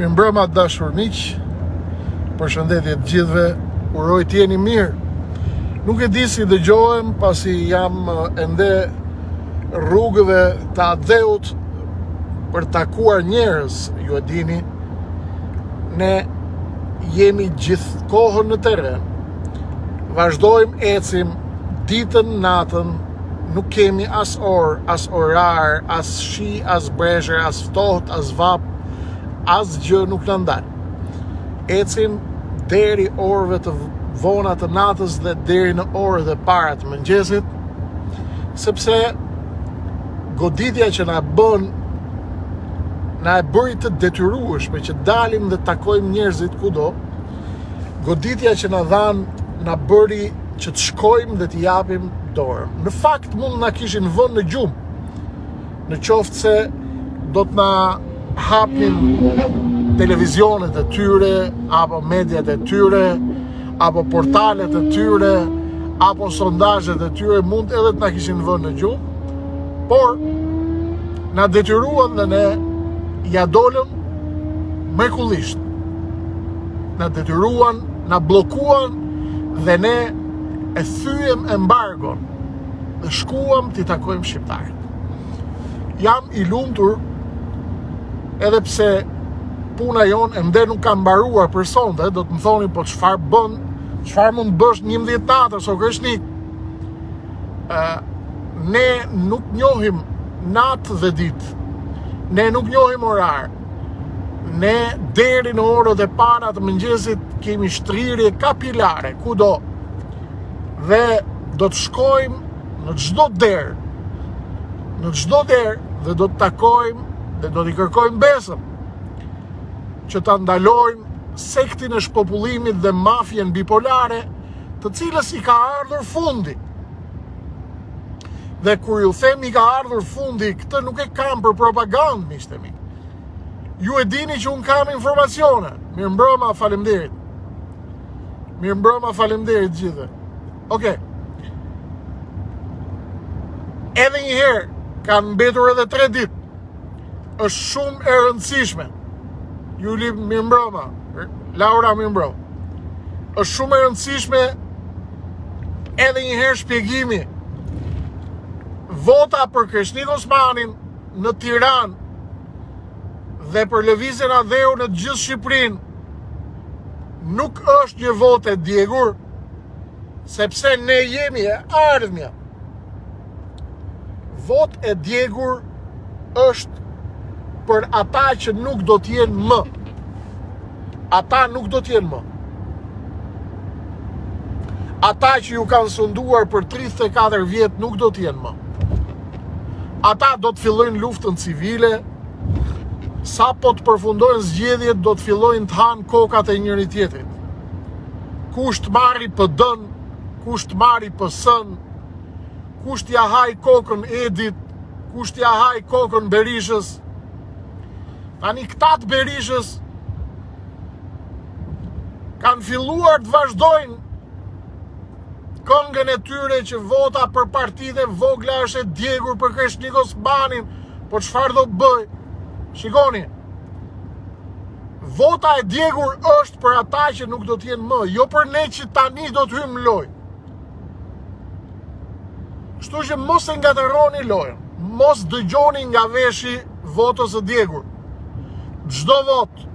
Mirëmbrëma dashur miq, përshëndetje të gjithëve, uroj të jeni mirë. Nuk e di si dëgjohem pasi jam ende rrugëve të Adheut për takuar njerëz, ju e dini. Ne jemi gjithë kohën në teren. Vazhdojmë ecim ditën natën, nuk kemi as orë, as orar, as shi, as breshër, as ftohtë, as vap, as gjë nuk në ndalë. Ecim deri orëve të vona të natës dhe deri në orët e para të mëngjesit, sepse goditja që na e bëri të detyrueshme që dalim dhe takojmë njerëzit kudo, goditja që na bëri që të shkojmë dhe të japim dorë. Në fakt mund na kishin vënë në gjumë, në qoftë se do të na hapnin televizionet e tyre, apo mediat e tyre, apo portalet e tyre, apo sondazhet e tyre, mund edhe të na kishin vënë në gjumë, por na detyruan dhe ne ja dolëm mrekullisht. Na detyruan, na bllokuan dhe ne e thyem embargon dhe shkuam t'i takojmë shqiptarët. Jam i lumtur edhe pse puna jonë ende nuk ka mbaruar për sonte. Do të më thoni, po çfarë bën, çfarë mund bësh 11 natës o kreshnik? Ne nuk njohim natë dhe ditë. Ne nuk njohim orar. Ne deri në orët e para të mëngjesit kemi shtrirje kapilare kudo. Dhe do të shkojmë në çdo derë. Në çdo derë dhe do të takojmë dhe do t'i kërkojmë besën që ta ndalojmë sektin e shpopullimit dhe mafjen bipolare, të cilës i ka ardhur fundi. Dhe kur ju them i ka ardhur fundi, këtë nuk e kam për propagandë, miqtë mi. Ju e dini që unë kam informacione. Mirëmbrëma, faleminderit. Mirëmbrëma, faleminderit gjithë. Okej. Edhe një herë kanë mbetur edhe 3 ditë. Është shumë e rëndësishme. Juli, mirëmbrëma. Laura, mirëmbrëma. Është shumë e rëndësishme edhe një herë shpjegimi. Vota për Kreshnik Osmanin në Tiranë dhe për lëvizjen Adheu në gjithë Shqipërinë nuk është një votë e djegur, sepse ne jemi e ardhmja. Votë e djegur është për ata që nuk do t'jenë më. Ata nuk do t'jenë më. Ata që ju kanë sunduar për 34 vjet nuk do t'jenë më. Ata do të fillojnë luftën civile, sa po të përfundojnë zgjedhjet do të fillojnë të hanë kokat e njëri tjetrit. Kush të marri PD-n, kush të marri PS-n, kush t'ja haj kokën Edit, kush t'ja haj kokën Berishës. Tani këta të Berishës kanë filluar të vazhdojnë këngën e tyre që vota për partide vogla është e djegur për Kreshnik Osmanin, po çfarë do bëj? Shikoni, vota e djegur është për ata që nuk do t'jenë më, jo për ne që tani do t'hymë lojë. Kështu që mos e ngatërroni lojën, mos dëgjoni nga veshi votës e djegur. Çdo vot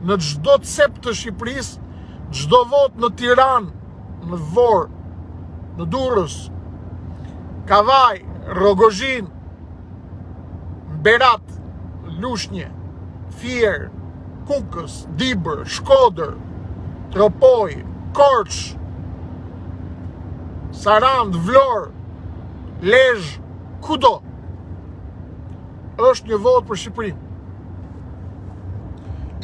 në çdo cep të Shqipërisë, çdo vot në Tiranë, në Vorë, në Durrës, Kavaj, Rogozhin, Berat, Lushnjë, Fier, Kukës, Dibër, Shkodër, Tropoj, Korç, Sarand, Vlorë, Lezhë, kudo. Është një vot për Shqipërinë.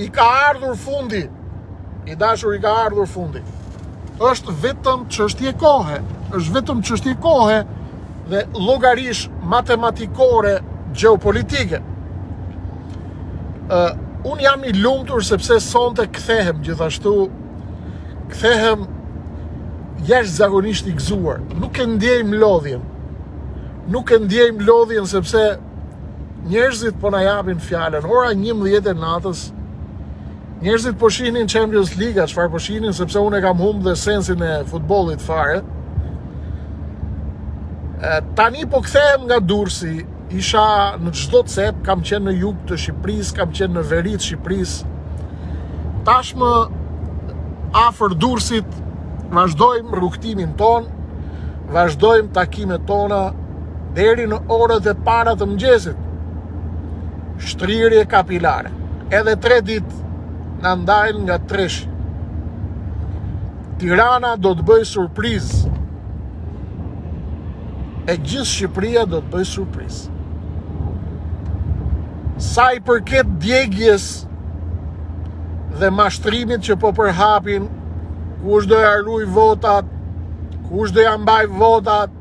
I ka ardhur fundi. I dashur, i ka ardhur fundi. Është vetëm çështje kohe. Është vetëm çështje kohe dhe llogarish matematikore gjeopolitike. Unë jam i lumtur sepse sonte kthehem gjithashtu. Kthehem jashtëzakonisht i gëzuar. Nuk e ndjejm lodhjen. Nuk e ndjejm lodhjen sepse njerëzit po na japin fjalën. Ora 11 e natës Njerëzit po shihnin Champions League, çfarë po shihnin, sepse unë e kam humbë dhe sensin e futbollit fare. Tani po kthehem nga Durrësi, isha në çdo cep, kam qenë në jug të Shqipërisë, kam qenë në veri të Shqipërisë. Tashmë afër Durrësit vazhdojmë rrugtimin ton, vazhdojmë takimet tona deri në orët e para të mëngjesit. Shtrirje kapilare. Edhe 3 ditë na ndajnë nga treshi. Tirana do të bëj surprizë. E gjithë Shqipëria do të bëj surprizë. Sa i përket djegjes dhe mashtrimit që po përhapin, kush do ja ruaj votat, kush do ja mbaj votat,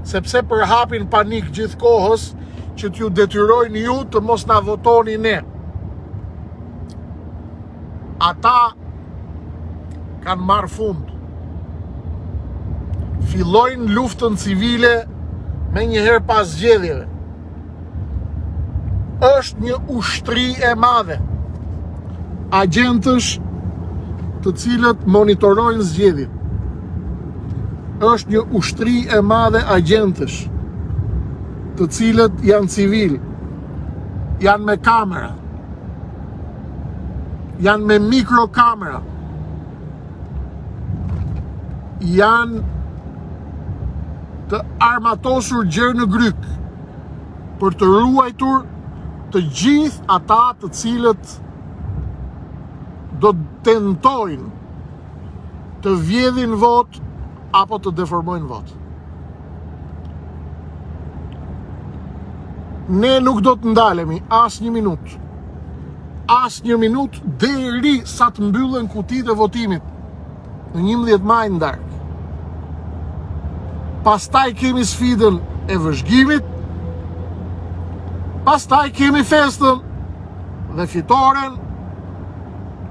sepse përhapin panik gjithkohës që t'ju detyrojnë ju të mos na votoni ne. Ata kanë marrë fund. Fillojnë luftën civile me njëherë pas zgjedhjeve. Është një ushtri e madhe. Agjentësh të cilët monitorojnë zgjedhjet. Është një ushtri e madhe agjentësh të cilët janë civil, janë me kamera, janë me mikrokamera, janë të armatosur gjerë në gryk për të ruajtur të gjithë ata të cilët do të tentojnë të vjedhin vot apo të deformojnë vot. Ne nuk do të ndalemi as një minutë. As një minutë deri sa të mbyllen kutitë e votimit në 11 maj në darkë. Pastaj kemi sfidën e vëzhgimit, pastaj kemi festën dhe fitoren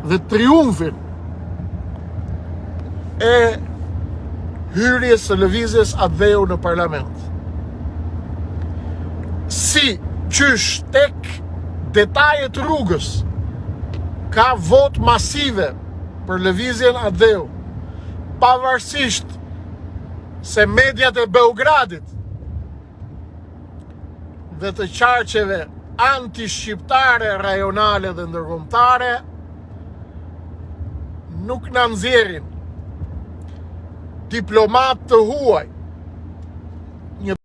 dhe triumfin e hyrjes së lëvizjes Adheu në parlament. Si qysh tek detajet rrugës ka vot masive për lëvizjen Adheu, pavarësisht se mediat e Beogradit dhe të qarqeve anti-shqiptare, rajonale dhe ndërkombëtare nuk na nxjerrin diplomat të huaj